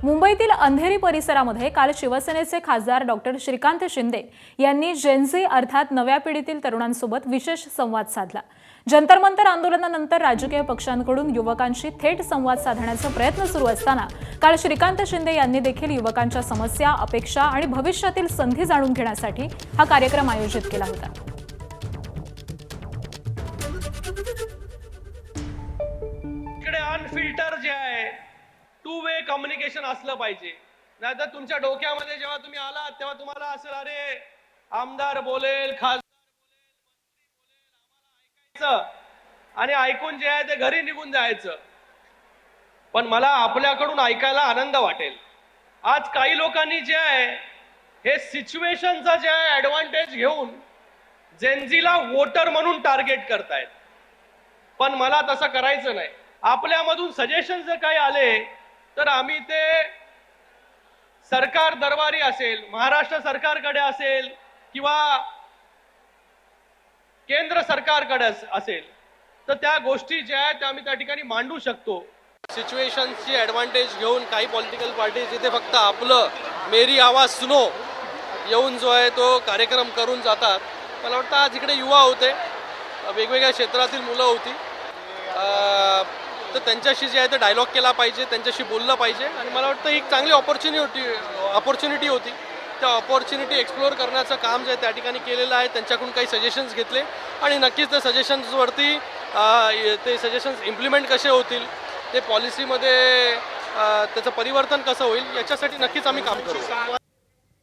मुंबईतील अंधेरी परिसरामध्ये काल शिवसेनेचे खासदार डॉक्टर श्रीकांत शिंदे यांनी जेनझी अर्थात नव्या पिढीतील तरुणांसोबत विशेष संवाद साधला। जंतर मंतर आंदोलनानंतर राजकीय पक्षांकडून युवकांशी थेट संवाद साधण्याचा प्रयत्न सुरू असताना काल श्रीकांत शिंदे यांनी देखील युवकांच्या समस्या, अपेक्षा आणि भविष्यातील संधी जाणून घेण्यासाठी हा कार्यक्रम आयोजित केला होता। इकडे अनफिल्टर जे आहे टू वे कम्युनिकेशन असलं पाहिजे। नाहीतर तुमच्या डोक्यामध्ये जेव्हा तुम्ही आलात तेव्हा तुम्हाला असेल अरे आमदार बोलेल, खासदार बोलेल, आम्हाला ऐकायचं आणि ऐकून जे आहे ते घरी निघून जायचं। पण मला आपल्याकडून ऐकायला आनंद वाटेल। आज काही लोकांनी जे आहे हे सिच्युएशनचा जे आहे ऍडव्हान्टेज घेऊन जेनझीला वोटर म्हणून टार्गेट करतायत, पण मला तसं करायचं नाही। आपल्यामधून सजेशन जर काही आले तर आम्ही ते सरकार दरबारी असेल, महाराष्ट्र सरकारकडे असेल किंवा केंद्र सरकारकडे असेल तर त्या गोष्टी ज्या आहेत त्या आम्ही त्या ठिकाणी मांडू शकतो। सिच्युएशनची ॲडव्हान्टेज घेऊन काही पॉलिटिकल पार्टीज इथे फक्त आपलं मेरी आवाज सुनो येऊन जो आहे तो कार्यक्रम करून जातात। मला वाटतं आज इकडे युवा होते, वेगवेगळ्या क्षेत्रातील मुलं होती, तर त्यांच्याशी जे आहे ते डायलॉग केला पाहिजे, त्यांच्याशी बोललं पाहिजे आणि मला वाटतं एक चांगली ऑपॉर्च्युनिटी होती। त्या ऑपॉर्च्युनिटी एक्सप्लोअर करण्याचं काम जे आहे त्या ठिकाणी केलेलं आहे। त्यांच्याकडून काही सजेशन्स घेतले आणि नक्कीच त्या सजेशन्सवरती ते सजेशन्स इम्प्लिमेंट कसे होतील, ते पॉलिसीमध्ये त्याचं परिवर्तन कसं होईल याच्यासाठी नक्कीच आम्ही काम करू।